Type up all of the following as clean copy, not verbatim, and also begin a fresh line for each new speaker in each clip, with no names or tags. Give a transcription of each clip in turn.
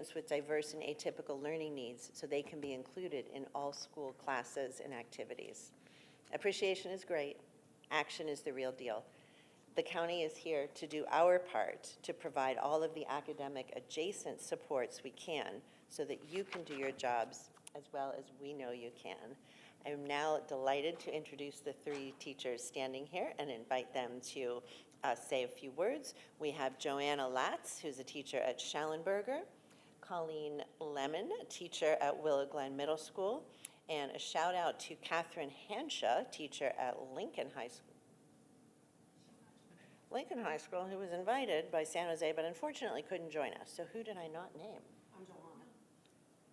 students with diverse and atypical learning needs so they can be included in all school classes and activities. Appreciation is great. Action is the real deal. The county is here to do our part to provide all of the academic adjacent supports we can so that you can do your jobs as well as we know you can. I am now delighted to introduce the three teachers standing here and invite them to say a few words. We have Joanna Latz, who's a teacher at Schallenberger, Colleen Lemon, a teacher at Willow Glen Middle School, and a shout out to Catherine Hansha, teacher at Lincoln High School, who was invited by San Jose, but unfortunately couldn't join us. So who did I not name?
I'm Johanna.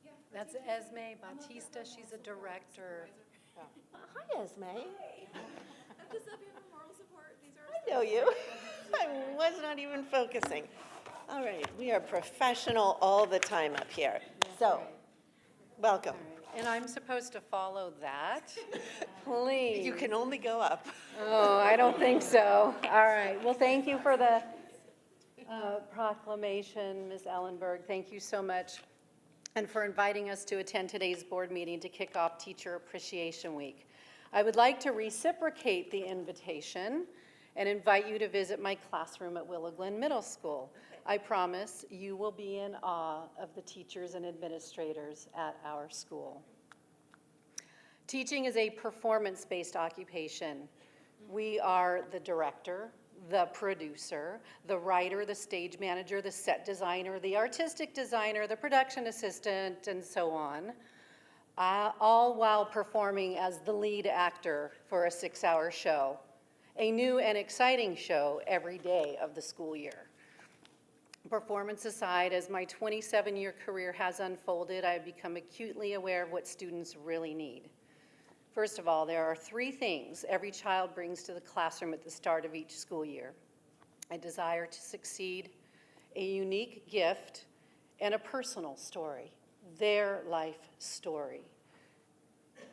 Yeah, that's Esme Bautista. She's a director.
Hi, Esme.
I'm just up here for moral support. These are
I know you. I was not even focusing. All right, we are professional all the time up here. So, welcome.
And I'm supposed to follow that? Please.
You can only go up.
Oh, I don't think so. All right. Well, thank you for the proclamation, Ms. Ellenberg. Thank you so much. And for inviting us to attend today's board meeting to kick off Teacher Appreciation Week. I would like to reciprocate the invitation and invite you to visit my classroom at Willow Glen Middle School. I promise you will be in awe of the teachers and administrators at our school. Teaching is a performance-based occupation. We are the director, the producer, the writer, the stage manager, the set designer, the artistic designer, the production assistant, and so on, all while performing as the lead actor for a 6-hour show, a new and exciting show every day of the school year. Performance aside, as my 27-year career has unfolded, I have become acutely aware of what students really need. First of all, there are 3 things every child brings to the classroom at the start of each school year: a desire to succeed, a unique gift, and a personal story, their life story.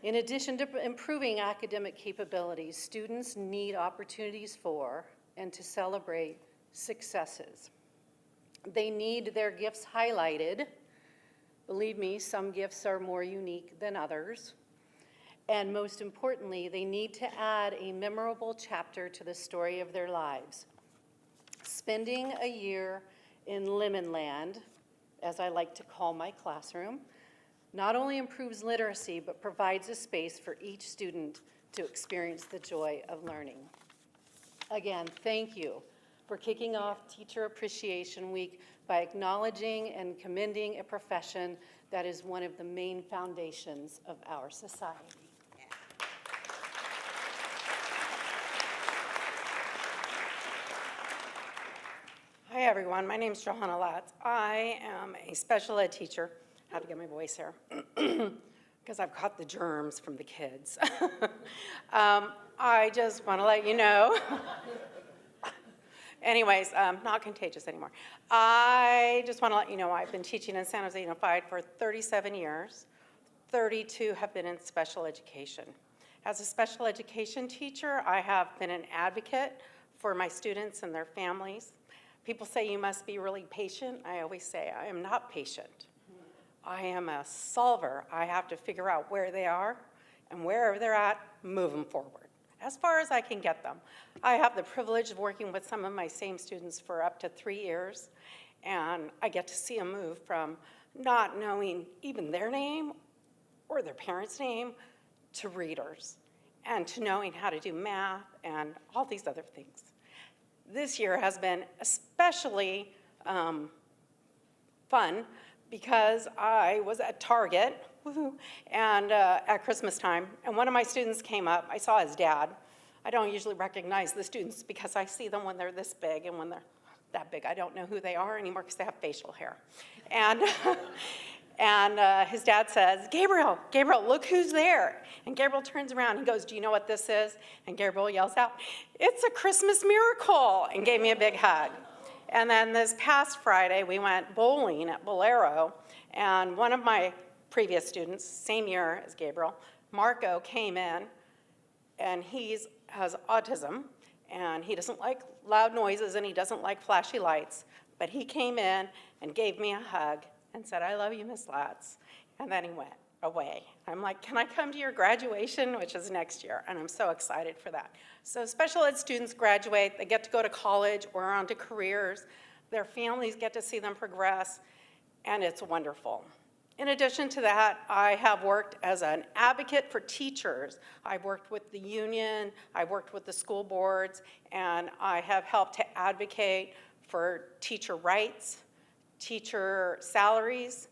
In addition to improving academic capabilities, students need opportunities for and to celebrate successes. They need their gifts highlighted. Believe me, some gifts are more unique than others. And most importantly, they need to add a memorable chapter to the story of their lives. Spending a year in Lemon Land, as I like to call my classroom, not only improves literacy, but provides a space for each student to experience the joy of learning. Again, thank you for kicking off Teacher Appreciation Week by acknowledging and commending a profession that is one of the main foundations of our society.
Hi everyone, my name is Johanna Latz. I am a special ed teacher. I have to get my voice here because I've caught the germs from the kids. I just want to let you know. Anyways, not contagious anymore. I just want to let you know I've been teaching in San Jose Unified for 37 years. 32 have been in special education. As a special education teacher, I have been an advocate for my students and their families. People say you must be really patient. I always say I am not patient. I am a solver. I have to figure out where they are, and wherever they're at, move them forward as far as I can get them. I have the privilege of working with some of my same students for up to 3 years, and I get to see them move from not knowing even their name or their parents' name to readers, and to knowing how to do math and all these other things. This year has been especially fun because I was at Target and at Christmas time, and one of my students came up. I saw his dad. I don't usually recognize the students because I see them when they're this big, and when they're that big, I don't know who they are anymore because they have facial hair. And his dad says, Gabriel, look who's there. And Gabriel turns around and goes, do you know what this is? And Gabriel yells out, it's a Christmas miracle, and gave me a big hug. And then this past Friday, we went bowling at Bolero, and one of my previous students, same year as Gabriel, Marco, came in, and he has autism, and he doesn't like loud noises, and he doesn't like flashy lights, but he came in and gave me a hug and said, "I love you, Miss Latz." And then he went away. I'm like, "Can I come to your graduation?" Which is next year, and I'm so excited for that. So special ed students graduate, they get to go to college or on to careers. Their families get to see them progress, and it's wonderful. In addition to that, I have worked as an advocate for teachers. I've worked with the union, I've worked with the school boards, and I have helped to advocate for teacher rights, teacher salaries,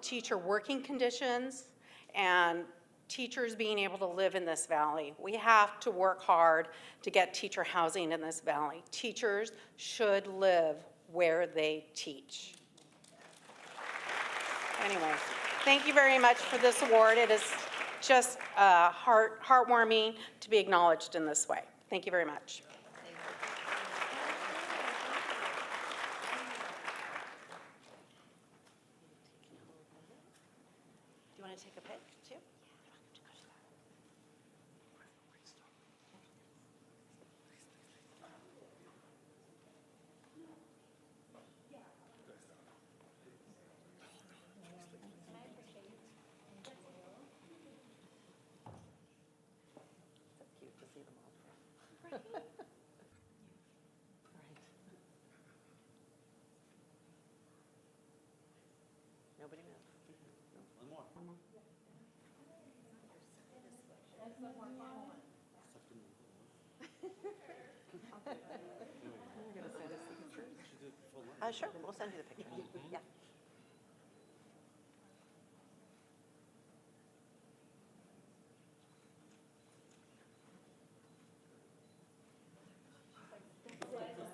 teacher working conditions, and teachers being able to live in this valley. We have to work hard to get teacher housing in this valley. Teachers should live where they teach. Anyway, thank you very much for this award. It is just heartwarming to be acknowledged in this way. Thank you very much.
Do you want to take a pic, too? So cute to see them all. Nobody knows. Sure, we'll send you the picture. Yeah.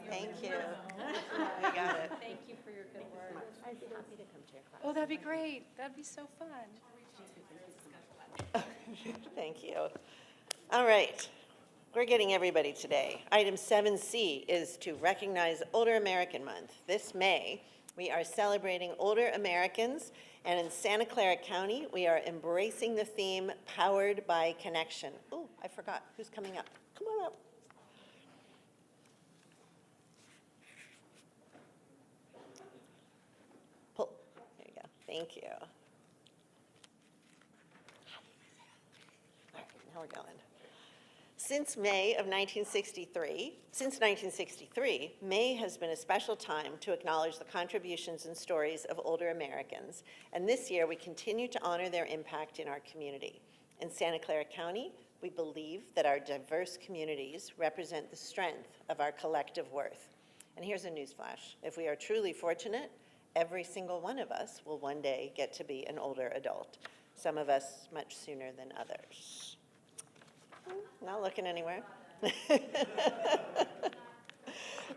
Thank you. You got it.
Thank you for your good work.
I'd be happy to come to your class.
Oh, that'd be great. That'd be so fun.
Thank you. All right, we're getting everybody today. Item 7C is to recognize Older American Month. This May, we are celebrating older Americans, and in Santa Clara County, we are embracing the theme Powered by Connection. Oh, I forgot. Who's coming up? Come on up. Pull. There you go. Thank you. All right, now we're going. Since 1963, May has been a special time to acknowledge the contributions and stories of older Americans, and this year we continue to honor their impact in our community. In Santa Clara County, we believe that our diverse communities represent the strength of our collective worth. And here's a newsflash. If we are truly fortunate, every single one of us will one day get to be an older adult, some of us much sooner than others. Not looking anywhere.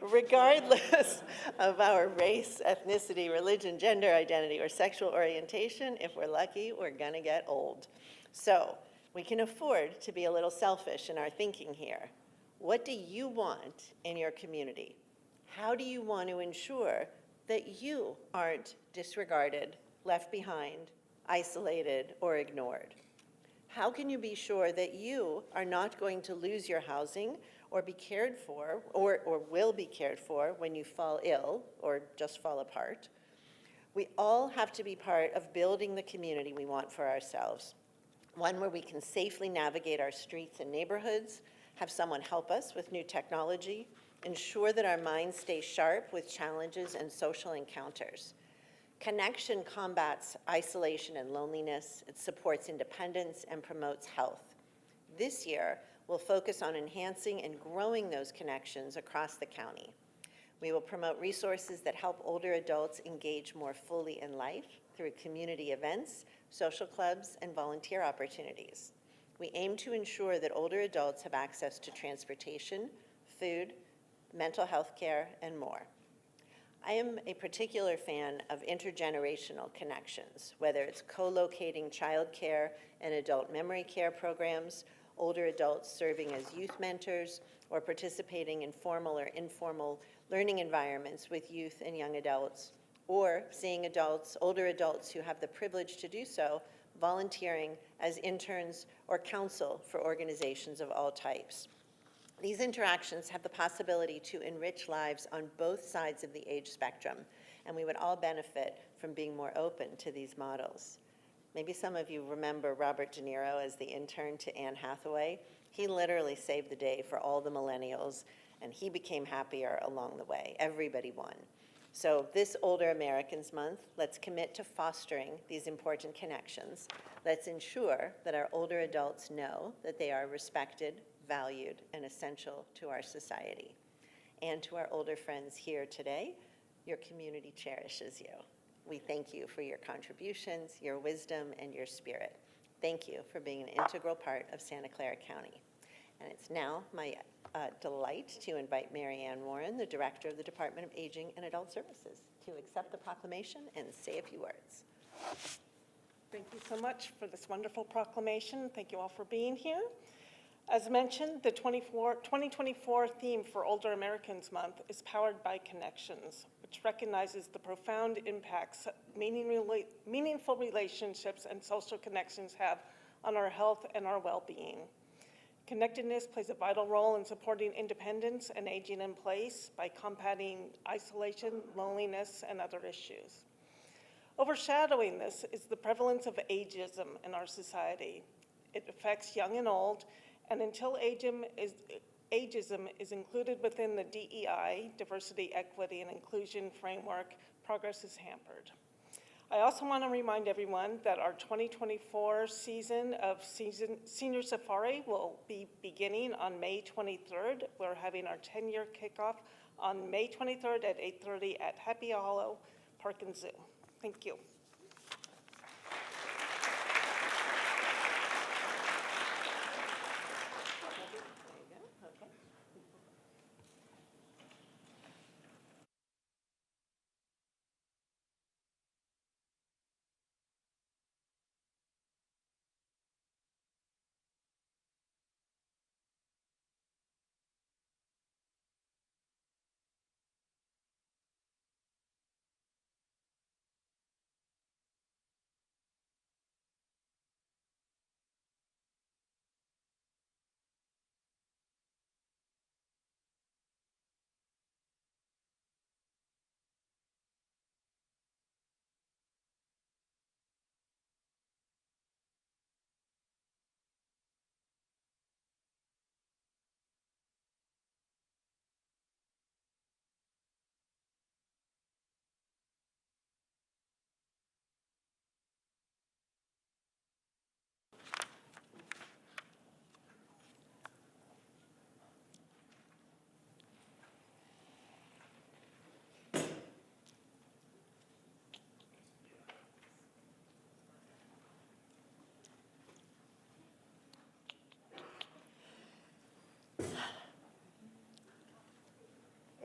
Regardless of our race, ethnicity, religion, gender identity, or sexual orientation, if we're lucky, we're gonna get old. So we can afford to be a little selfish in our thinking here. What do you want in your community? How do you want to ensure that you aren't disregarded, left behind, isolated, or ignored? How can you be sure that you are not going to lose your housing or be cared for, or will be cared for when you fall ill or just fall apart? We all have to be part of building the community we want for ourselves. One where we can safely navigate our streets and neighborhoods, have someone help us with new technology, ensure that our minds stay sharp with challenges and social encounters. Connection combats isolation and loneliness. It supports independence and promotes health. This year, we'll focus on enhancing and growing those connections across the county. We will promote resources that help older adults engage more fully in life through community events, social clubs, and volunteer opportunities. We aim to ensure that older adults have access to transportation, food, mental health care, and more. I am a particular fan of intergenerational connections, whether it's co-locating childcare and adult memory care programs, older adults serving as youth mentors, or participating in formal or informal learning environments with youth and young adults, or seeing adults, older adults who have the privilege to do so, volunteering as interns or counsel for organizations of all types. These interactions have the possibility to enrich lives on both sides of the age spectrum and we would all benefit from being more open to these models. Maybe some of you remember Robert De Niro as the intern to Anne Hathaway. He literally saved the day for all the millennials, and he became happier along the way. Everybody won. So this Older Americans Month, let's commit to fostering these important connections. Let's ensure that our older adults know that they are respected, valued, and essential to our society. And to our older friends here today, your community cherishes you. We thank you for your contributions, your wisdom, and your spirit. Thank you for being an integral part of Santa Clara County. And it's now my delight to invite Mary Ann Warren, the Director of the Department of Aging and Adult Services, to accept the proclamation and say a few words.
Thank you so much for this wonderful proclamation. Thank you all for being here. As mentioned, the 2024 theme for Older Americans Month is Powered by Connections, which recognizes the profound impacts meaningful relationships and social connections have on our health and our well-being. Connectedness plays a vital role in supporting independence and aging in place by combating isolation, loneliness, and other issues. Overshadowing this is the prevalence of ageism in our society. It affects young and old, and until ageism is included within the DEI, Diversity, Equity, and Inclusion framework, progress is hampered. I also want to remind everyone that our 2024 season of Senior Safari will be beginning on May 23rd. We're having our 10-year kickoff on May 23rd at 8:30 at Happy Hollow Park and Zoo. Thank you.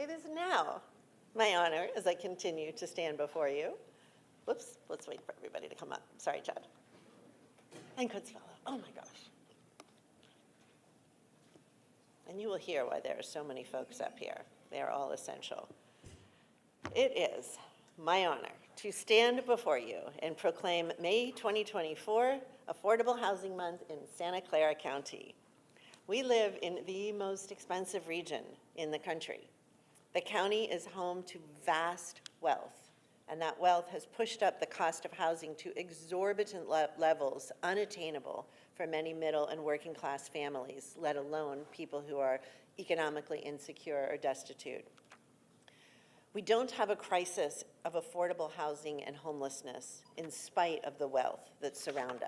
It is now my honor, as I continue to stand before you. Whoops, let's wait for everybody to come up. Sorry, Chad. And Kutzfellow. Oh my gosh. And you will hear why there are so many folks up here. They are all essential. It is my honor to stand before you and proclaim May 2024 Affordable Housing Month in Santa Clara County. We live in the most expensive region in the country. The county is home to vast wealth, and that wealth has pushed up the cost of housing to exorbitant levels unattainable for many middle and working class families, let alone people who are economically insecure or destitute. We don't have a crisis of affordable housing and homelessness in spite of the wealth that surrounds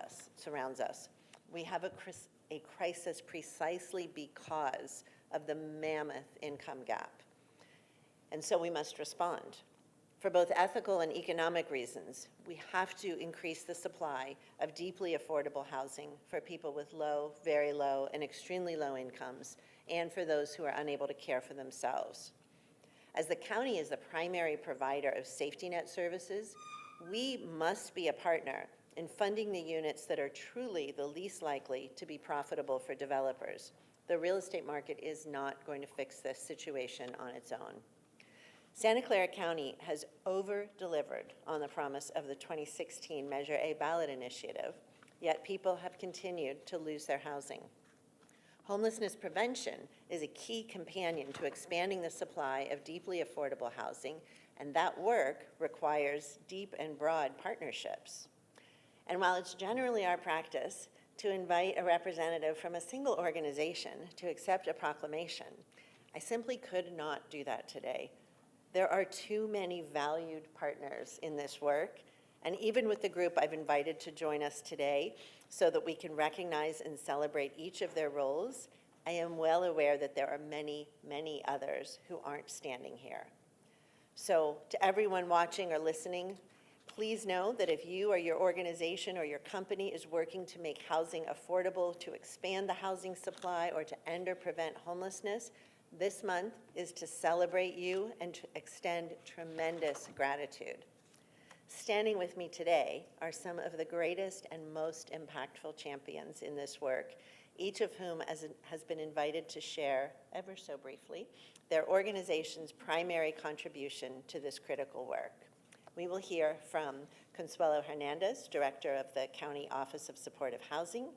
us. We have a crisis precisely because of the mammoth income gap. And so we must respond. For both ethical and economic reasons, we have to increase the supply of deeply affordable housing for people with low, very low, and extremely low incomes, and for those who are unable to care for themselves. As the county is the primary provider of safety net services, we must be a partner in funding the units that are truly the least likely to be profitable for developers. The real estate market is not going to fix this situation on its own. Santa Clara County has over-delivered on the promise of the 2016 Measure A ballot initiative, yet people have continued to lose their housing. Homelessness prevention is a key companion to expanding the supply of deeply affordable housing, and that work requires deep and broad partnerships. And while it's generally our practice to invite a representative from a single organization to accept a proclamation, I simply could not do that today. There are too many valued partners in this work, and even with the group I've invited to join us today so that we can recognize and celebrate each of their roles, I am well aware that there are many, many others who aren't standing here. So to everyone watching or listening, please know that if you or your organization or your company is working to make housing affordable, to expand the housing supply, or to end or prevent homelessness, this month is to celebrate you and to extend tremendous gratitude. Standing with me today are some of the greatest and most impactful champions in this work, each of whom has been invited to share, ever so briefly, their organization's primary contribution to this critical work. We will hear from Consuelo Hernandez, Director of the County Office of Supportive Housing,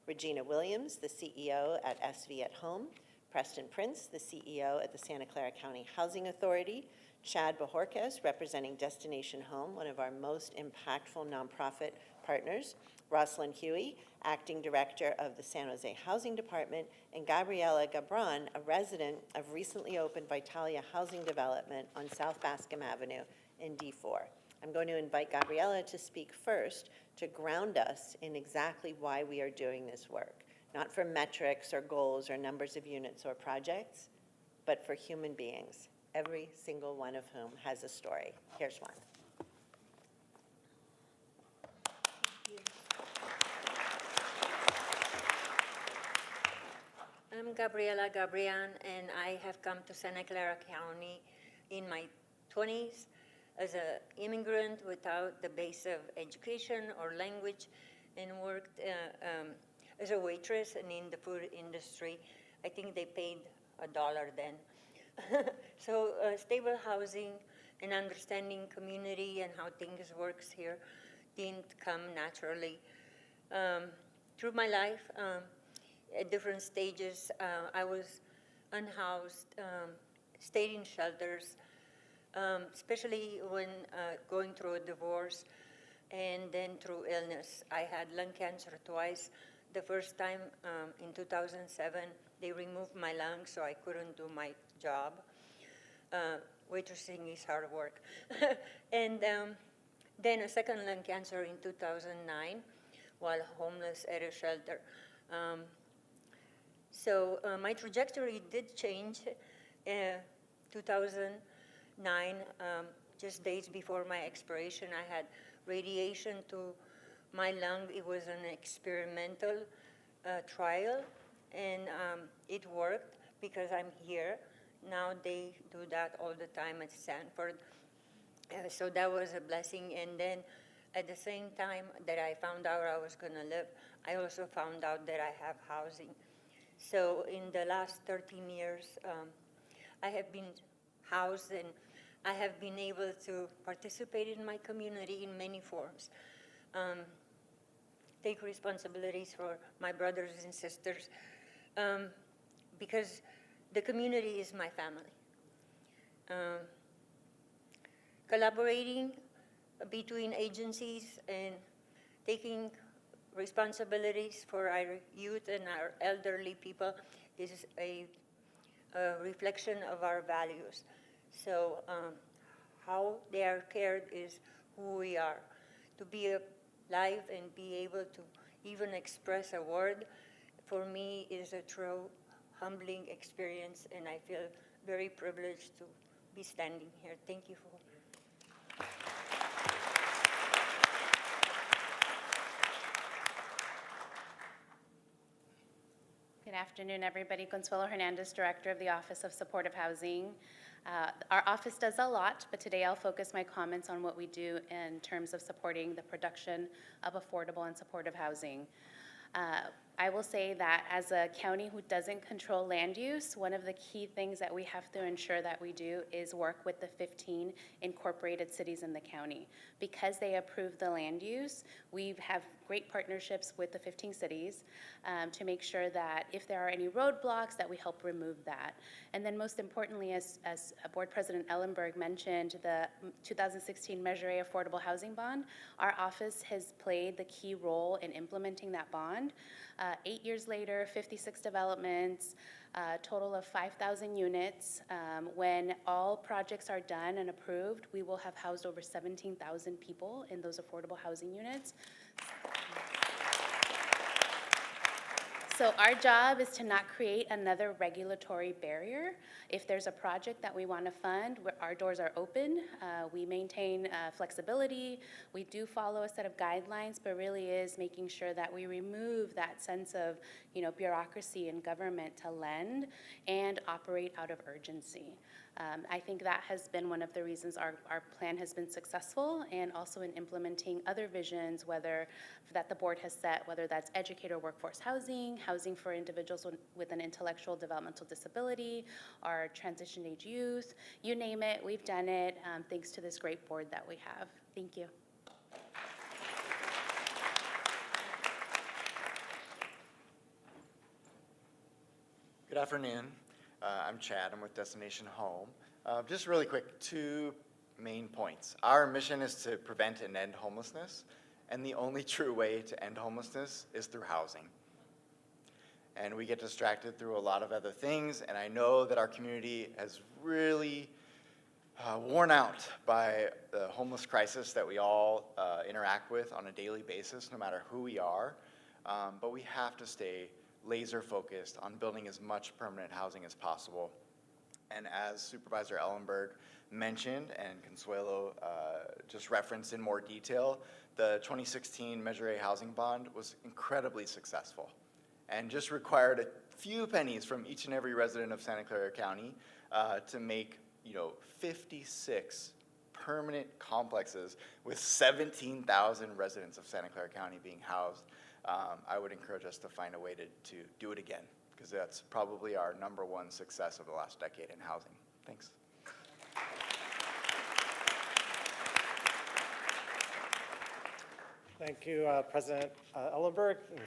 Regina Williams, the CEO at SV at Home, Preston Prince, the CEO at the Santa Clara County Housing Authority, Chad Bajorquez, representing Destination Home, one of our most impactful nonprofit partners, Rosalind Huey, Acting Director of the San Jose Housing Department, and Gabriela Gabran, a resident of recently opened Vitalia Housing Development on South Bascom Avenue in D4. I'm going to invite Gabriela to speak first to ground us in exactly why we are doing this work, not for metrics or goals or numbers of units or projects, but for human beings, every single one of whom has a story. Here's one.
I'm Gabriela Gabrian, and I have come to Santa Clara County in my 20s as an immigrant without the base of education or language, and worked as a waitress and in the food industry. I think they paid $1 then. So stable housing and understanding community and how things works here didn't come naturally. Through my life, at different stages, I was unhoused, stayed in shelters, especially when going through a divorce and then through illness. I had lung cancer twice. The first time in 2007, they removed my lungs so I couldn't do my job. Waitressing is hard work. And then a second lung cancer in 2009 while homeless at a shelter. So my trajectory did change. 2009, just days before my expiration, I had radiation to my lung. It was an experimental trial, and it worked because I'm here. Now they do that all the time at Stanford. So that was a blessing. And then at the same time that I found out I was going to live, I also found out that I have housing. So in the last 13 years, I have been housed, and I have been able to participate in my community in many forms. Take responsibilities for my brothers and sisters, because the community is my family. Collaborating between agencies and taking responsibilities for our youth and our elderly people is a reflection of our values. So how they are cared is who we are. To be alive and be able to even express a word, for me, is a true humbling experience, and I feel very privileged to be standing here. Thank you for.
Good afternoon, everybody. Consuelo Hernandez, Director of the Office of Supportive Housing. Our office does a lot, but today I'll focus my comments on what we do in terms of supporting the production of affordable and supportive housing. I will say that as a county who doesn't control land use, one of the key things that we have to ensure that we do is work with the 15 incorporated cities in the county. Because they approve the land use, we have great partnerships with the 15 cities to make sure that if there are any roadblocks, that we help remove that. And then most importantly, as Board President Ellenberg mentioned, the 2016 Measure A Affordable Housing Bond, our office has played the key role in implementing that bond. 8 years later, 56 developments, a total of 5,000 units. When all projects are done and approved, we will have housed over 17,000 people in those affordable housing units. So our job is to not create another regulatory barrier. If there's a project that we want to fund, our doors are open. We maintain flexibility. We do follow a set of guidelines, but really is making sure that we remove that sense of, bureaucracy in government to lend and operate out of urgency. I think that has been one of the reasons our plan has been successful, and also in implementing other visions, whether that the board has set, whether that's educator workforce housing, housing for individuals with an intellectual developmental disability, or transition age youth, you name it, we've done it, thanks to this great board that we have. Thank you.
Good afternoon. I'm Chad. I'm with Destination Home. Just really quick, 2 main points. Our mission is to prevent and end homelessness, and the only true way to end homelessness is through housing. And we get distracted through a lot of other things, and I know that our community has really worn out by the homeless crisis that we all interact with on a daily basis, no matter who we are. But we have to stay laser focused on building as much permanent housing as possible. And as Supervisor Ellenberg mentioned, and Consuelo just referenced in more detail, the 2016 Measure A Housing Bond was incredibly successful and just required a few pennies from each and every resident of Santa Clara County to make 56 permanent complexes with 17,000 residents of Santa Clara County being housed. I would encourage us to find a way to do it again, because that's probably our #1 success of the last decade in housing. Thanks.
Thank you, President Ellenberg, and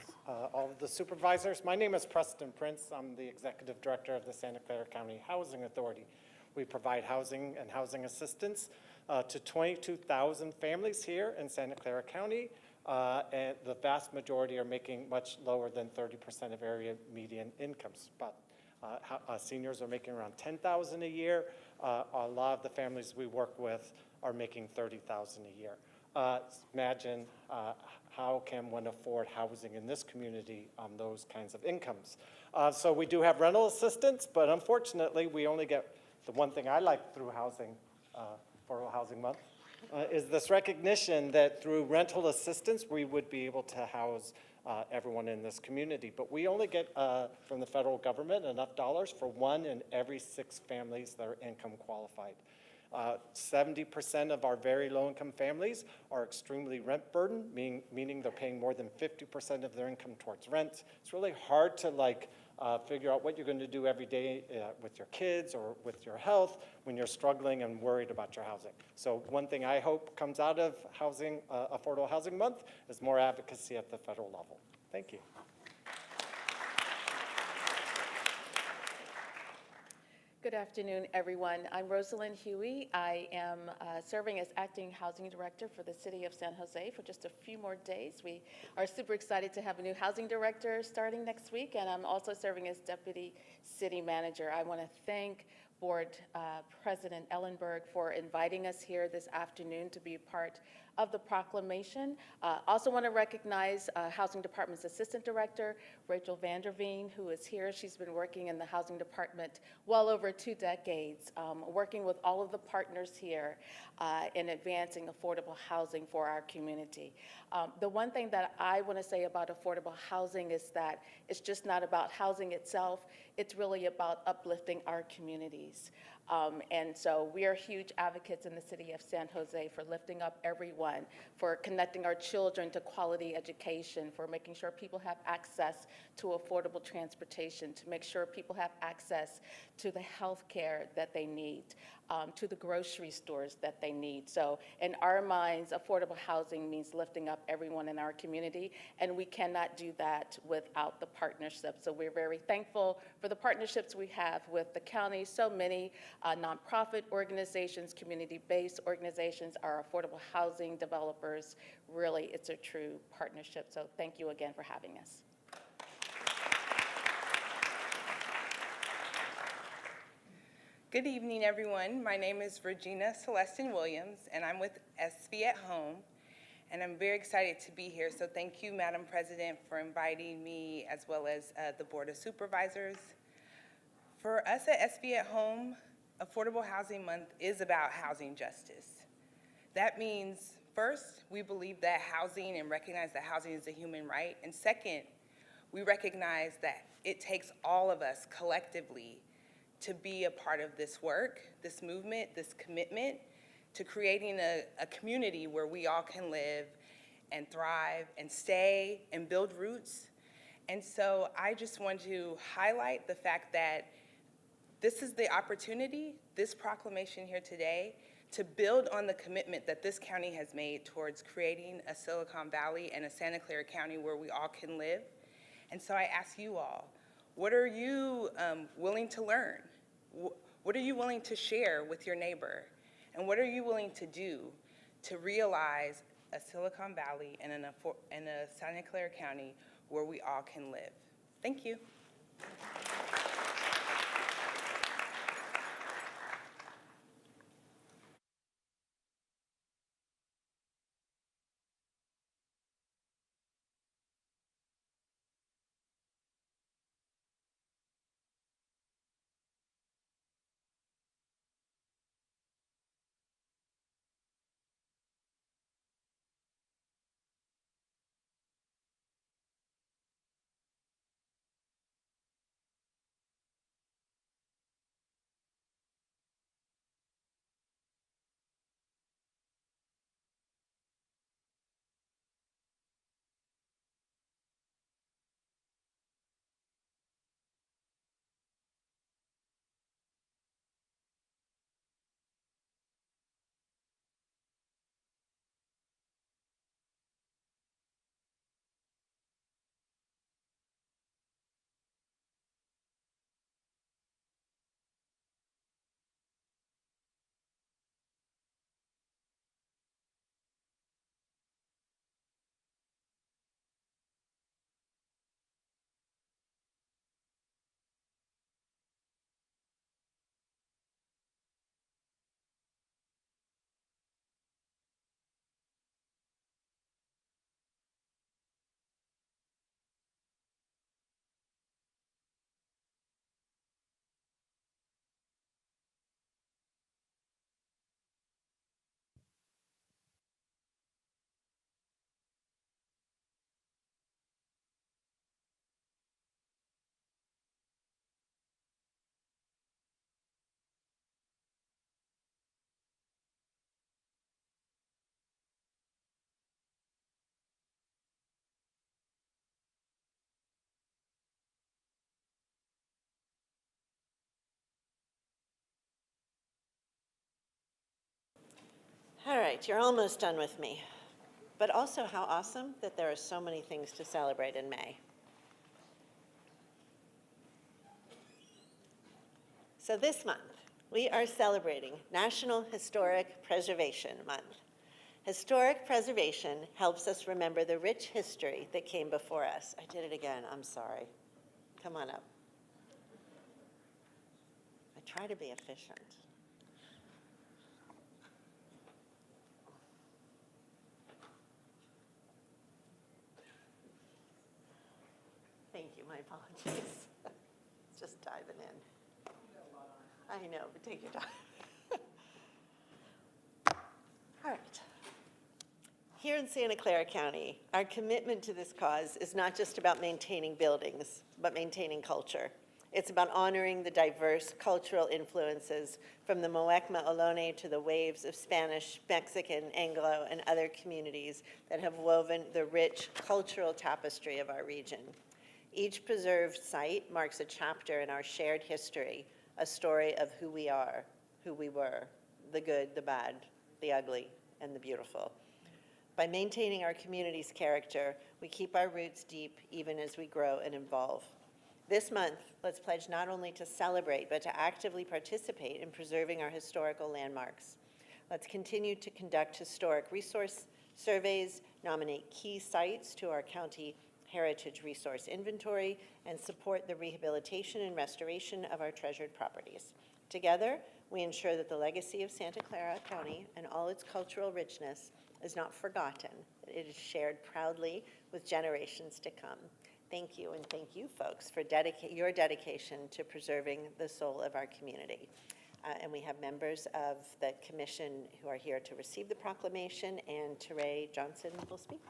all of the supervisors. My name is Preston Prince. I'm the Executive Director of the Santa Clara County Housing Authority. We provide housing and housing assistance to 22,000 families here in Santa Clara County. And the vast majority are making much lower than 30% of area median incomes. But seniors are making around $10,000 a year. A lot of the families we work with are making $30,000 a year. Imagine how can one afford housing in this community on those kinds of incomes? So we do have rental assistance, but unfortunately, we only get the one thing I like through housing, Affordable Housing Month, is this recognition that through rental assistance, we would be able to house everyone in this community. But we only get from the federal government enough dollars for 1 in every 6 families that are income qualified. 70% of our very low-income families are extremely rent burdened, meaning they're paying more than 50% of their income towards rent. It's really hard to figure out what you're going to do every day with your kids or with your health when you're struggling and worried about your housing. So one thing I hope comes out of housing, Affordable Housing Month is more advocacy at the federal level. Thank you.
Good afternoon, everyone. I'm Rosalind Huey. I am serving as Acting Housing Director for the City of San Jose for just a few more days. We are super excited to have a new Housing Director starting next week, and I'm also serving as Deputy City Manager. I want to thank Board President Ellenberg for inviting us here this afternoon to be a part of the proclamation. Also want to recognize Housing Department's Assistant Director, Rachel Vanderveen, who is here. She's been working in the Housing Department well over 2 decades, working with all of the partners here in advancing affordable housing for our community. The one thing that I want to say about affordable housing is that it's just not about housing itself. It's really about uplifting our communities. And so we are huge advocates in the city of San Jose for lifting up everyone, for connecting our children to quality education, for making sure people have access to affordable transportation, to make sure people have access to the health care that they need, to the grocery stores that they need. So in our minds, affordable housing means lifting up everyone in our community, and we cannot do that without the partnership. So we're very thankful for the partnerships we have with the county. So many nonprofit organizations, community-based organizations, our affordable housing developers. Really, it's a true partnership. So thank you again for having us.
Good evening, everyone. My name is Regina Celestin Williams, and I'm with SV at Home, and I'm very excited to be here. So thank you, Madam President, for inviting me, as well as the Board of Supervisors. For us at SV at Home, Affordable Housing Month is about housing justice. That means, first, we believe that housing and recognize that housing is a human right, and second, we recognize that it takes all of us collectively to be a part of this work, this movement, this commitment to creating a community where we all can live and thrive and stay and build roots. And so I just want to highlight the fact that this is the opportunity, this proclamation here today, to build on the commitment that this county has made towards creating a Silicon Valley and a Santa Clara County where we all can live. And so I ask you all, what are you willing to learn? What are you willing to share with your neighbor? And what are you willing to do to realize a Silicon Valley and a Santa Clara County where we all can live? Thank you.
All right, you're almost done with me. But also how awesome that there are so many things to celebrate in May. So this month, we are celebrating National Historic Preservation Month. Historic preservation helps us remember the rich history that came before us. I did it again, I'm sorry. Come on up. I try to be efficient. Thank you, my apologies. Just diving in. I know, but take your time. All right. Here in Santa Clara County, our commitment to this cause is not just about maintaining buildings, but maintaining culture. It's about honoring the diverse cultural influences from the Moecma Ohlone to the waves of Spanish, Mexican, Anglo, and other communities that have woven the rich cultural tapestry of our region. Each preserved site marks a chapter in our shared history, a story of who we are, who we were, the good, the bad, the ugly, and the beautiful. By maintaining our community's character, we keep our roots deep even as we grow and evolve. This month, let's pledge not only to celebrate, but to actively participate in preserving our historical landmarks. Let's continue to conduct historic resource surveys, nominate key sites to our county heritage resource inventory, and support the rehabilitation and restoration of our treasured properties. Together, we ensure that the legacy of Santa Clara County and all its cultural richness is not forgotten, that it is shared proudly with generations to come. Thank you, and thank you, folks, for your dedication to preserving the soul of our community. And we have members of the commission who are here to receive the proclamation, and Teray Johnson will speak.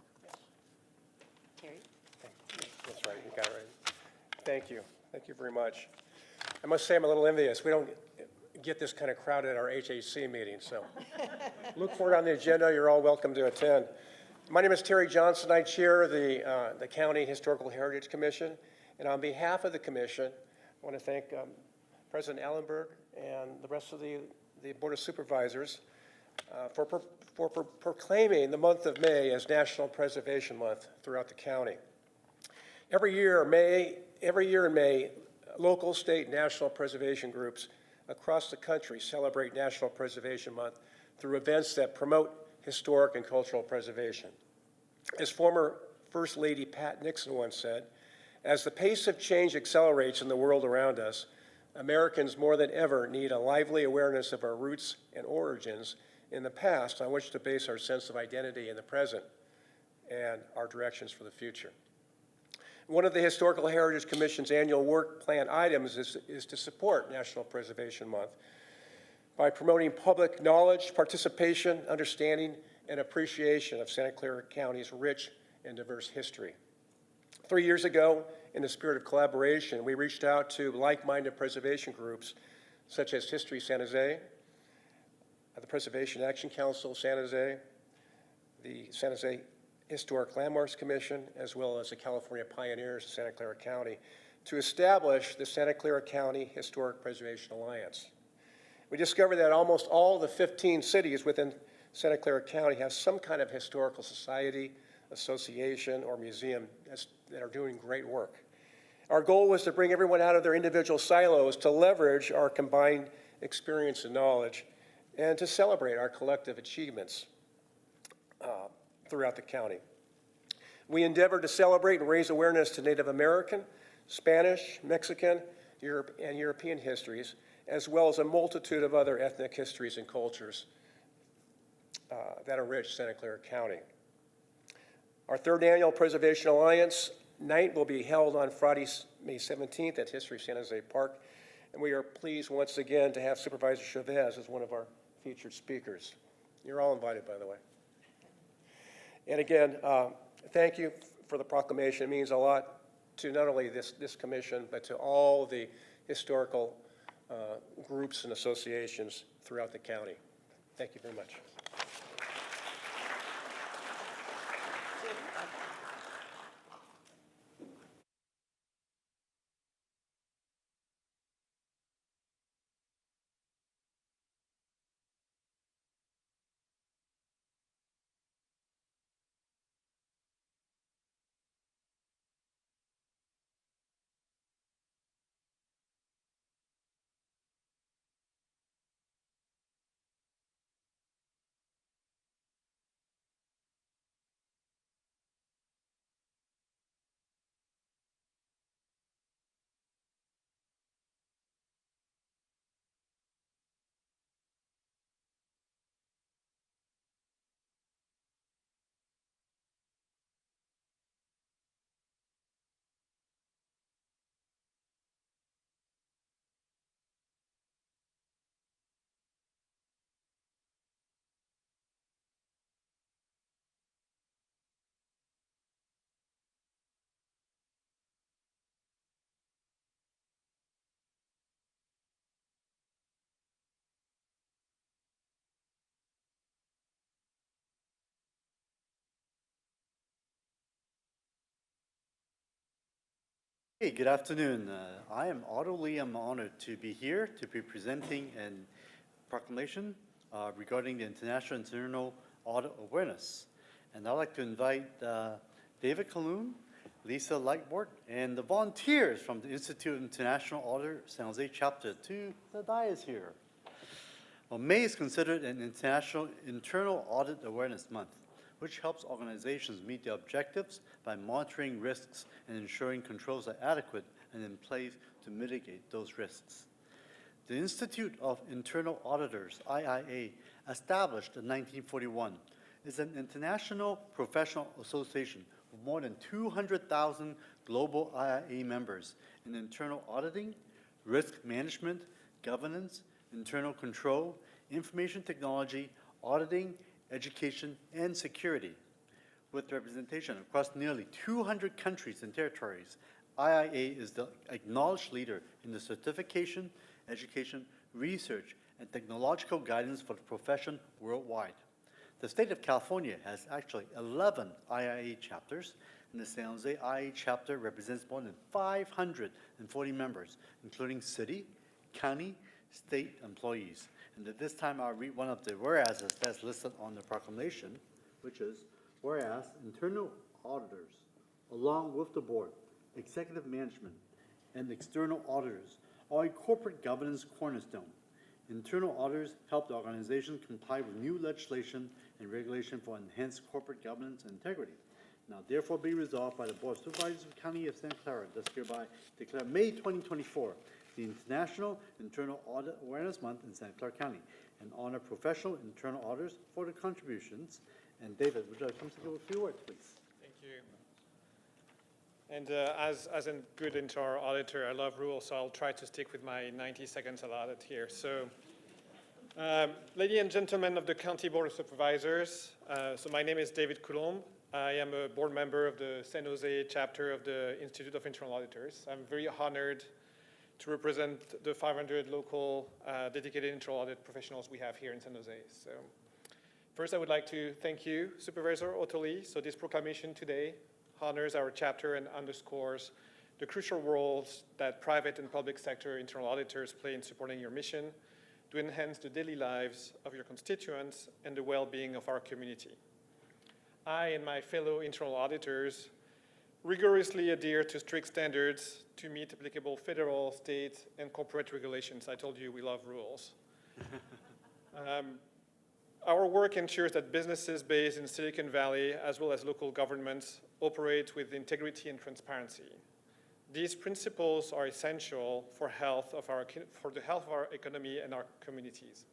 Terry?
That's right, you got it right. Thank you. Thank you very much. I must say I'm a little envious. We don't get this kind of crowd at our HAC meeting, so look for it on the agenda. You're all welcome to attend. My name is Terry Johnson. I chair the County Historical Heritage Commission, and on behalf of the commission, I want to thank President Allenberg and the rest of the Board of Supervisors for proclaiming the month of May as National Preservation Month throughout the county. Every year in May, local, state, and national preservation groups across the country celebrate National Preservation Month through events that promote historic and cultural preservation. As former First Lady Pat Nixon once said, as the pace of change accelerates in the world around us, Americans more than ever need a lively awareness of our roots and origins in the past on which to base our sense of identity in the present and our directions for the future. One of the Historical Heritage Commission's annual work plan items is to support National Preservation Month by promoting public knowledge, participation, understanding, and appreciation of Santa Clara County's rich and diverse history. 3 years ago, in the spirit of collaboration, we reached out to like-minded preservation groups such as History San Jose, the Preservation Action Council San Jose, the San Jose Historic Landmarks Commission, as well as the California Pioneers of Santa Clara County, to establish the Santa Clara County Historic Preservation Alliance. We discovered that almost all the 15 cities within Santa Clara County have some kind of historical society, association, or museum that are doing great work. Our goal was to bring everyone out of their individual silos to leverage our combined experience and knowledge and to celebrate our collective achievements throughout the county. We endeavored to celebrate and raise awareness to Native American, Spanish, Mexican, and European histories, as well as a multitude of other ethnic histories and cultures that enrich Santa Clara County. Our third annual Preservation Alliance night will be held on Friday, May 17th at History San Jose Park, and we are pleased once again to have Supervisor Chavez as one of our featured speakers. You're all invited, by the way. And again, thank you for the proclamation. It means a lot to not only this commission, but to all the historical groups and associations throughout the county. Thank you very much.
Hey, good afternoon. I am Otto Lee. I'm honored to be here to be presenting a proclamation regarding the International Internal Audit Awareness. And I'd like to invite David Kaloon, Lisa Lightwort, and the volunteers from the Institute of International Auditor San Jose chapter to the dais here. Well, May is considered an International Internal Audit Awareness Month, which helps organizations meet their objectives by monitoring risks and ensuring controls are adequate and in place to mitigate those risks. The Institute of Internal Auditors, IIA, established in 1941, is an international professional association with more than 200,000 global IIA members in internal auditing, risk management, governance, internal control, information technology, auditing, education, and security. With representation across nearly 200 countries and territories, IIA is the acknowledged leader in the certification, education, research, and technological guidance for the profession worldwide. The state of California has actually 11 IIA chapters, and the San Jose IIA chapter represents more than 540 members, including city, county, state employees. And at this time, I'll read one of the whereases that's listed on the proclamation, which is, whereas internal auditors, along with the board, executive management, and external auditors are a corporate governance cornerstone. Internal auditors help the organization comply with new legislation and regulation for enhanced corporate governance and integrity. Now, therefore, be resolved by the Board of Supervisors of the County of Santa Clara, does hereby declare May 2024 the International Internal Audit Awareness Month in Santa Clara County, and honor professional internal auditors for their contributions. And David, would you like to come to give a few words, please?
Thank you. And as a good internal auditor, I love rules, so I'll try to stick with my 90 seconds allotted here. So, ladies and gentlemen of the County Board of Supervisors, so my name is David Coulombe. I am a board member of the San Jose chapter of the Institute of Internal Auditors. I'm very honored to represent the 500 local dedicated internal audit professionals we have here in San Jose. So first, I would like to thank you, Supervisor Otoli. So this proclamation today honors our chapter and underscores the crucial roles that private and public sector internal auditors play in supporting your mission to enhance the daily lives of your constituents and the well-being of our community. I and my fellow internal auditors rigorously adhere to strict standards to meet applicable federal, state, and corporate regulations. I told you we love rules. Our work ensures that businesses based in Silicon Valley, as well as local governments, operate with integrity and transparency. These principles are essential for the health of our economy and our communities.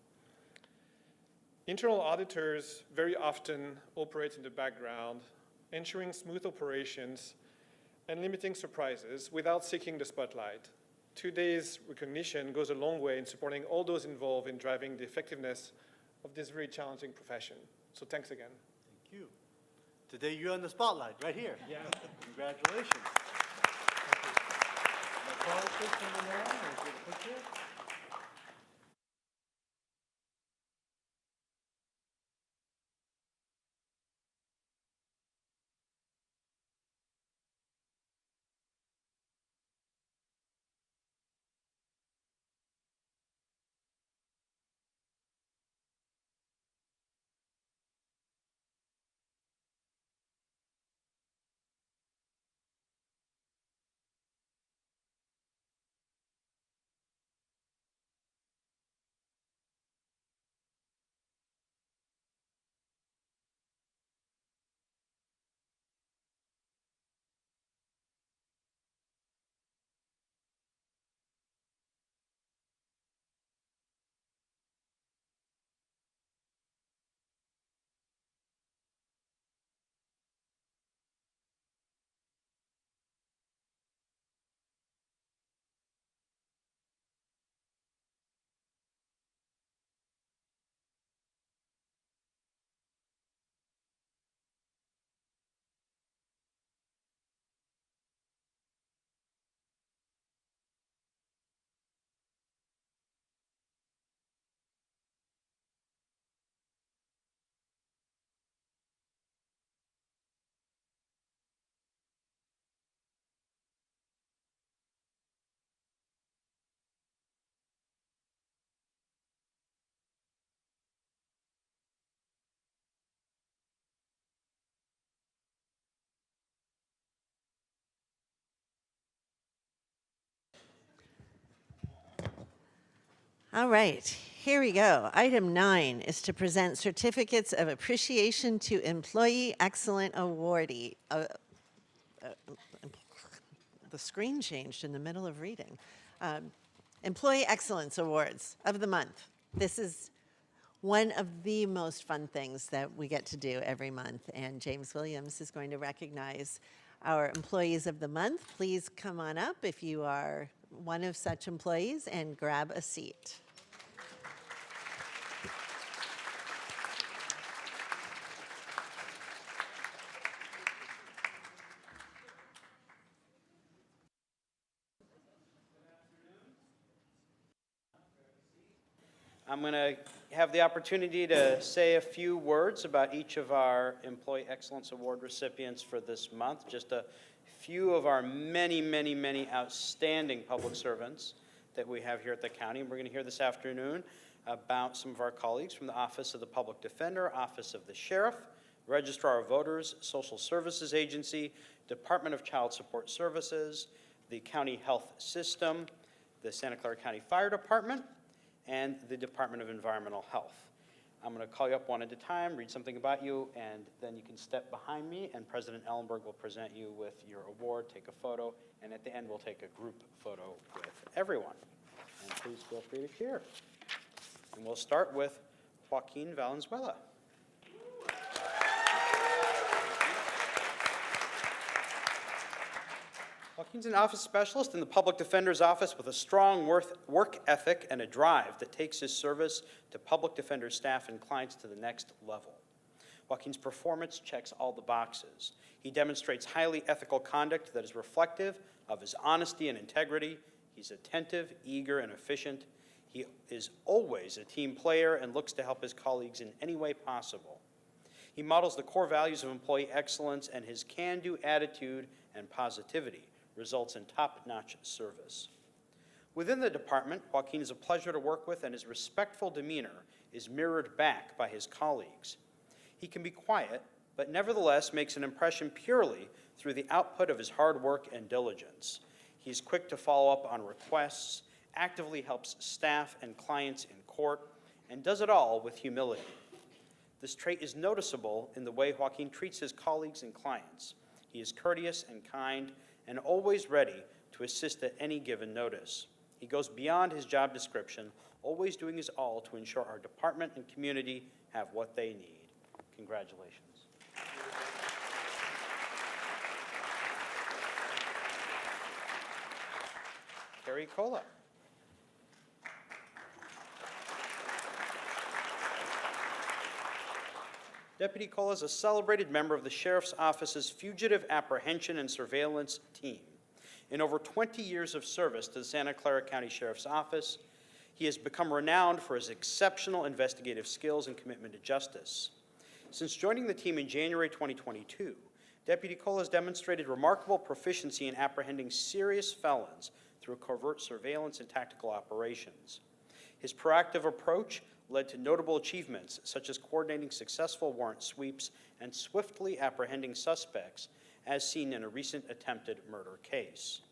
Internal auditors very often operate in the background, ensuring smooth operations and limiting surprises without seeking the spotlight. Today's recognition goes a long way in supporting all those involved in driving the effectiveness of this very challenging profession. So thanks again.
Thank you. Today you're in the spotlight, right here.
Yeah.
Congratulations. Thank you.
All right, here we go. Item 9 is to present certificates of appreciation to Employee Excellent Awardee. The screen changed in the middle of reading. Employee Excellence Awards of the month. This is one of the most fun things that we get to do every month, and James Williams is going to recognize our employees of the month. Please come on up if you are one of such employees and grab a seat.
I'm going to have the opportunity to say a few words about each of our Employee Excellence Award recipients for this month, just a few of our many, many, many outstanding public servants that we have here at the county. And we're going to hear this afternoon about some of our colleagues from the Office of the Public Defender, Office of the Sheriff, Registrar of Voters, Social Services Agency, Department of Child Support Services, the County Health System, the Santa Clara County Fire Department, and the Department of Environmental Health. I'm going to call you up one at a time, read something about you, and then you can step behind me, and President Ellenberg will present you with your award, take a photo, and at the end we'll take a group photo with everyone. And please feel free to cheer. And we'll start with Joaquin Valenzuela. Joaquin's an office specialist in the Public Defender's Office with a strong work ethic and a drive that takes his service to public defender staff and clients to the next level. Joaquin's performance checks all the boxes. He demonstrates highly ethical conduct that is reflective of his honesty and integrity. He's attentive, eager, and efficient. He is always a team player and looks to help his colleagues in any way possible. He models the core values of employee excellence, and his can-do attitude and positivity results in top-notch service. Within the department, Joaquin is a pleasure to work with, and his respectful demeanor is mirrored back by his colleagues. He can be quiet, but nevertheless makes an impression purely through the output of his hard work and diligence. He's quick to follow up on requests, actively helps staff and clients in court, and does it all with humility. This trait is noticeable in the way Joaquin treats his colleagues and clients. He is courteous and kind, and always ready to assist at any given notice. He goes beyond his job description, always doing his all to ensure our department and community have what they need. Congratulations. Carrie Cola. Deputy Cola is a celebrated member of the Sheriff's Office's Fugitive Apprehension and Surveillance Team. In over 20 years of service to the Santa Clara County Sheriff's Office, he has become renowned for his exceptional investigative skills and commitment to justice. Since joining the team in January 2022, Deputy Cola has demonstrated remarkable proficiency in apprehending serious felons through covert surveillance and tactical operations. His proactive approach led to notable achievements, such as coordinating successful warrant sweeps and swiftly apprehending suspects, as seen in a recent attempted murder case.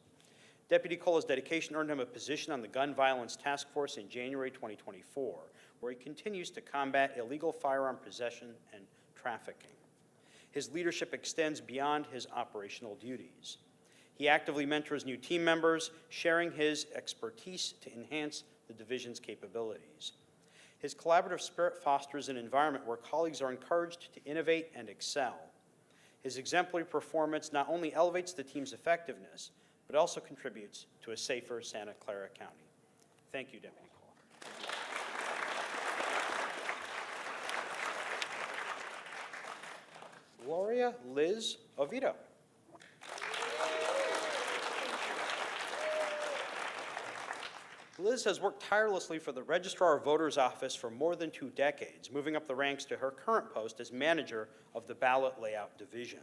Deputy Cola's dedication earned him a position on the Gun Violence Task Force in January 2024, where he continues to combat illegal firearm possession and trafficking. His leadership extends beyond his operational duties. He actively mentors new team members, sharing his expertise to enhance the division's capabilities. His collaborative spirit fosters an environment where colleagues are encouraged to innovate and excel. His exemplary performance not only elevates the team's effectiveness, but also contributes to a safer Santa Clara County. Thank you, Deputy Cola. Gloria Liz Oviedo. Liz has worked tirelessly for the Registrar of Voters Office for more than 2 decades, moving up the ranks to her current post as manager of the Ballot Layout Division.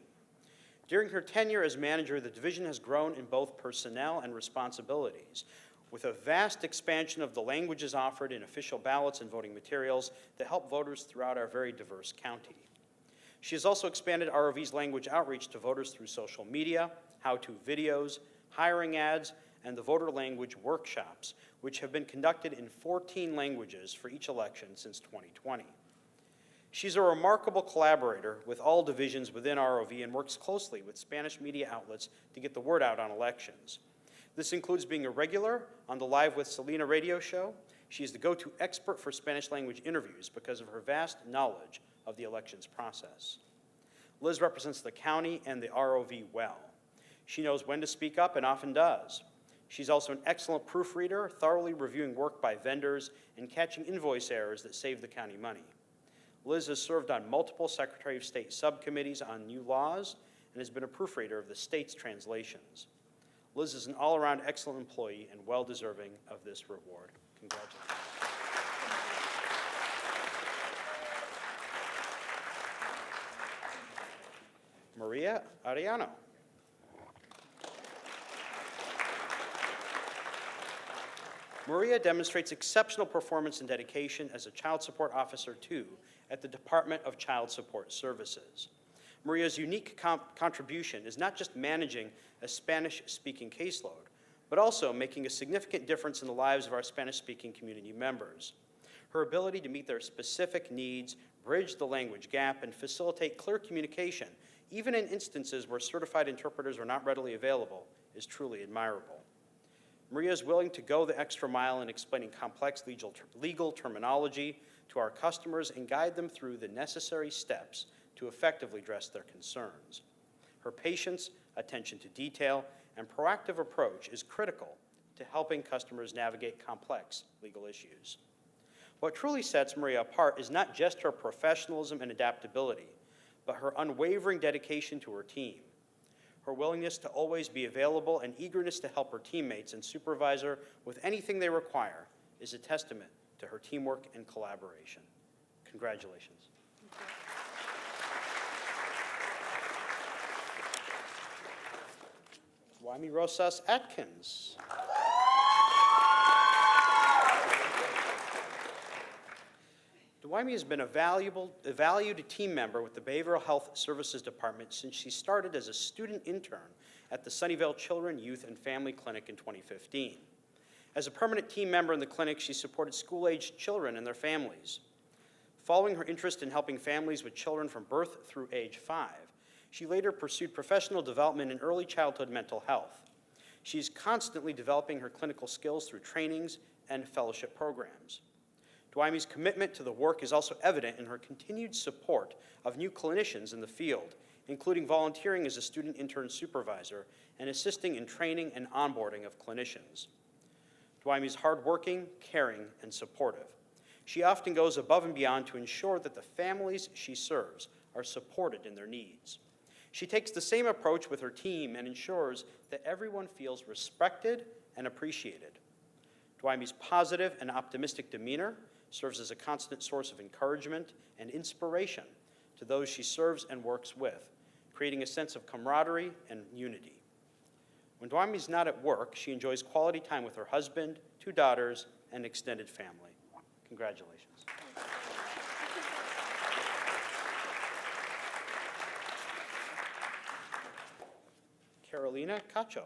During her tenure as manager, the division has grown in both personnel and responsibilities, with a vast expansion of the languages offered in official ballots and voting materials that help voters throughout our very diverse county. She has also expanded ROV's language outreach to voters through social media, how-to videos, hiring ads, and the voter language workshops, which have been conducted in 14 languages for each election since 2020. She's a remarkable collaborator with all divisions within ROV and works closely with Spanish media outlets to get the word out on elections. This includes being a regular on the Live with Selena radio show. She is the go-to expert for Spanish language interviews because of her vast knowledge of the elections process. Liz represents the county and the ROV well. She knows when to speak up and often does. She's also an excellent proofreader, thoroughly reviewing work by vendors and catching invoice errors that save the county money. Liz has served on multiple Secretary of State subcommittees on new laws and has been a proofreader of the state's translations. Liz is an all-around excellent employee and well-deserving of this reward. Congratulations. Maria Arellano. Maria demonstrates exceptional performance and dedication as a Child Support Officer 2 at the Department of Child Support Services. Maria's unique contribution is not just managing a Spanish-speaking caseload, but also making a significant difference in the lives of our Spanish-speaking community members. Her ability to meet their specific needs, bridge the language gap, and facilitate clear communication, even in instances where certified interpreters are not readily available, is truly admirable. Maria is willing to go the extra mile in explaining complex legal terminology to our customers and guide them through the necessary steps to effectively address their concerns. Her patience, attention to detail, and proactive approach is critical to helping customers navigate complex legal issues. What truly sets Maria apart is not just her professionalism and adaptability, but her unwavering dedication to her team. Her willingness to always be available and eagerness to help her teammates and supervisor with anything they require is a testament to her teamwork and collaboration. Congratulations. Wami Rosas Atkins. Dwayme has been a valued team member with the Behavioral Health Services Department since she started as a student intern at the Sunnyvale Children, Youth, and Family Clinic in 2015. As a permanent team member in the clinic, she supported school-aged children and their families. Following her interest in helping families with children from birth through age 5, she later pursued professional development in early childhood mental health. She's constantly developing her clinical skills through trainings and fellowship programs. Dwayme's commitment to the work is also evident in her continued support of new clinicians in the field, including volunteering as a student intern supervisor and assisting in training and onboarding of clinicians. Dwayme's hardworking, caring, and supportive. She often goes above and beyond to ensure that the families she serves are supported in their needs. She takes the same approach with her team and ensures that everyone feels respected and appreciated. Dwayme's positive and optimistic demeanor serves as a constant source of encouragement and inspiration to those she serves and works with, creating a sense of camaraderie and unity. When Dwayme's not at work, she enjoys quality time with her husband, 2 daughters, and extended family. Congratulations. Carolina Cacho.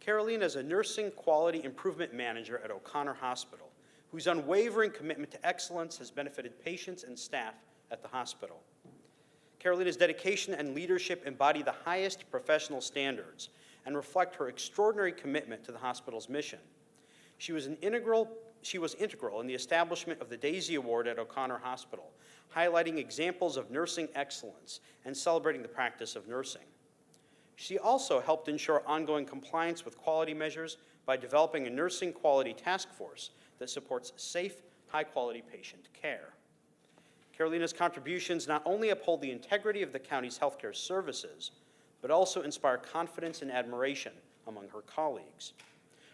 Carolina is a nursing quality improvement manager at O'Connor Hospital, whose unwavering commitment to excellence has benefited patients and staff at the hospital. Carolina's dedication and leadership embody the highest professional standards and reflect her extraordinary commitment to the hospital's mission. She was integral in the establishment of the Daisy Award at O'Connor Hospital, highlighting examples of nursing excellence and celebrating the practice of nursing. She also helped ensure ongoing compliance with quality measures by developing a nursing quality task force that supports safe, high-quality patient care. Carolina's contributions not only uphold the integrity of the county's healthcare services, but also inspire confidence and admiration among her colleagues.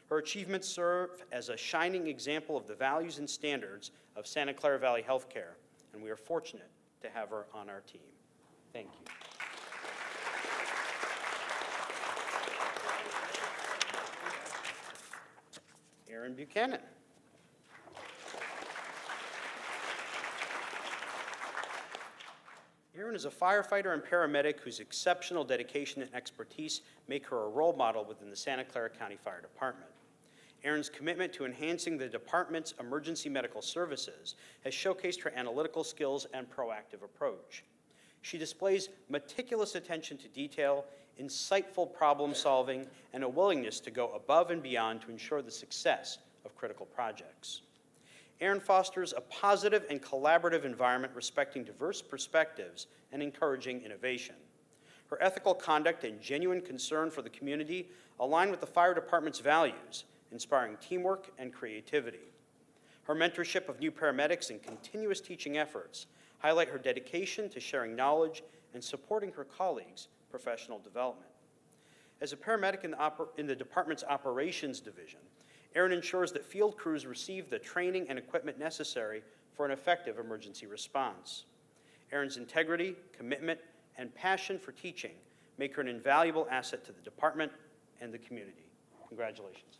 Her achievements serve as a shining example of the values and standards of Santa Clara Valley Healthcare, and we are fortunate to have her on our team. Thank you. Aaron Buchanan. Aaron Erin is a firefighter and paramedic whose exceptional dedication and expertise make her a role model within the Santa Clara County Fire Department. Erin's commitment to enhancing the department's emergency medical services has showcased her analytical skills and proactive approach. She displays meticulous attention to detail, insightful problem solving, and a willingness to go above and beyond to ensure the success of critical projects. Erin fosters a positive and collaborative environment respecting diverse perspectives and encouraging innovation. Her ethical conduct and genuine concern for the community align with the fire department's values, inspiring teamwork and creativity. Her mentorship of new paramedics and continuous teaching efforts highlight her dedication to sharing knowledge and supporting her colleagues' professional development. As a paramedic in the department's operations division, Erin ensures that field crews receive the training and equipment necessary for an effective emergency response. Erin's integrity, commitment, and passion for teaching make her an invaluable asset to the department and the community. Congratulations.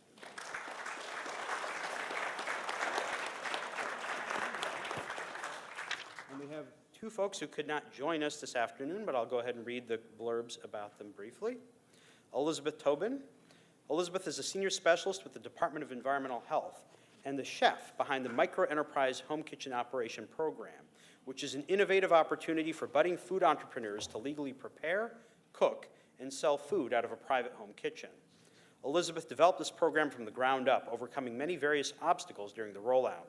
And we have two folks who could not join us this afternoon, but I'll go ahead and read the blurbs about them briefly. Elizabeth Tobin. Elizabeth is a senior specialist with the Department of Environmental Health and the chef behind the Microenterprise Home Kitchen Operation Program, which is an innovative opportunity for budding food entrepreneurs to legally prepare, cook, and sell food out of a private home kitchen. Elizabeth developed this program from the ground up, overcoming many various obstacles during the rollout.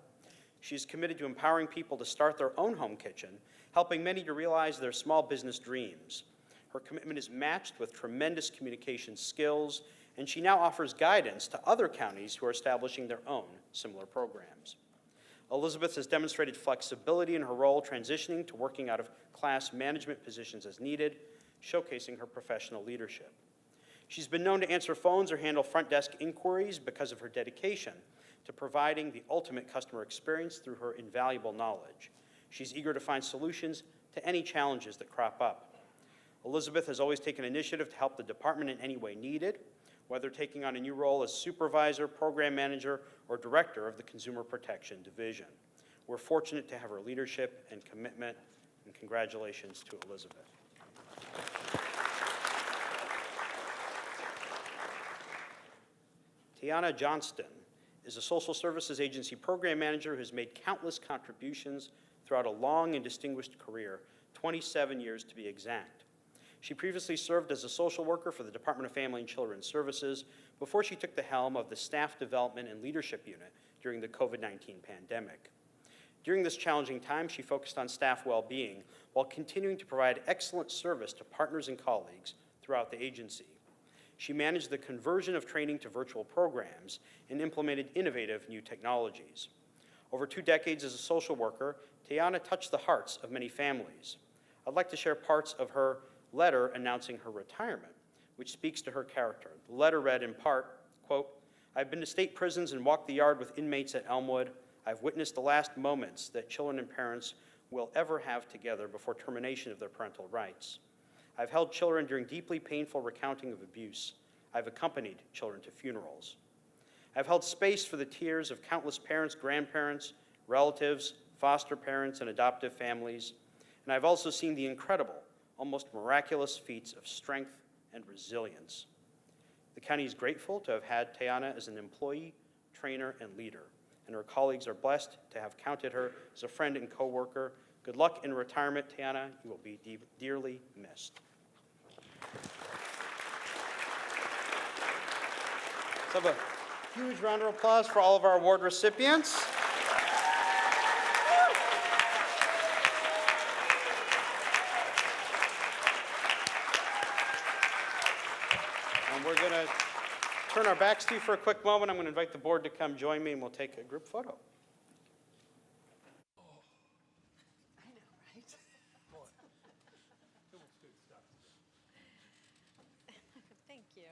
She is committed to empowering people to start their own home kitchen, helping many to realize their small business dreams. Her commitment is matched with tremendous communication skills, and she now offers guidance to other counties who are establishing their own similar programs. Elizabeth has demonstrated flexibility in her role, transitioning to working out of class management positions as needed, showcasing her professional leadership. She's been known to answer phones or handle front desk inquiries because of her dedication to providing the ultimate customer experience through her invaluable knowledge. She's eager to find solutions to any challenges that crop up. Elizabeth has always taken initiative to help the department in any way needed, whether taking on a new role as supervisor, program manager, or director of the Consumer Protection Division. We're fortunate to have her leadership and commitment, and congratulations to Elizabeth. Tiana Johnston is a social services agency program manager who has made countless contributions throughout a long and distinguished career, 27 years to be exact. She previously served as a social worker for the Department of Family and Children's Services before she took the helm of the Staff Development and Leadership Unit during the COVID-19 pandemic. During this challenging time, she focused on staff well-being while continuing to provide excellent service to partners and colleagues throughout the agency. She managed the conversion of training to virtual programs and implemented innovative new technologies. Over 2 decades as a social worker, Tiana touched the hearts of many families. I'd like to share parts of her letter announcing her retirement, which speaks to her character. The letter read in part, quote, "I've been to state prisons and walked the yard with inmates at Elmwood. I've witnessed the last moments that children and parents will ever have together before termination of their parental rights. I've held children during deeply painful recounting of abuse. I've accompanied children to funerals. I've held space for the tears of countless parents, grandparents, relatives, foster parents, and adoptive families. And I've also seen the incredible, almost miraculous feats of strength and resilience. The county is grateful to have had Tiana as an employee, trainer, and leader, and her colleagues are blessed to have counted her as a friend and coworker. Good luck in retirement, Tiana. You will be dearly missed." Let's have a huge round of applause for all of our award recipients. And we're going to turn our backs to you for a quick moment. I'm going to invite the board to come join me, and we'll take a group photo.
Thank you.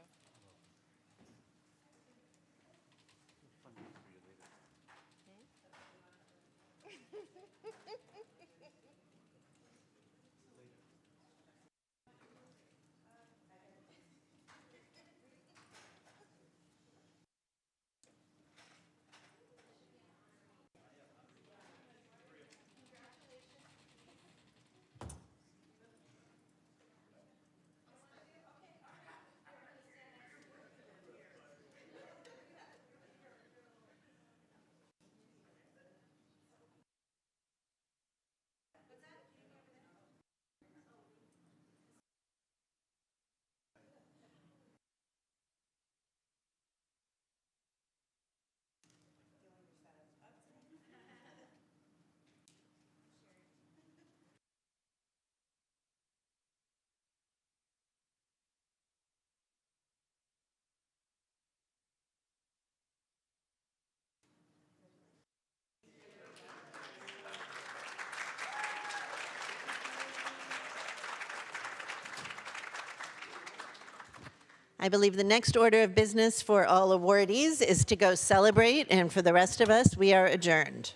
I believe the next order of business for all awardees is to go celebrate, and for the rest of us, we are adjourned.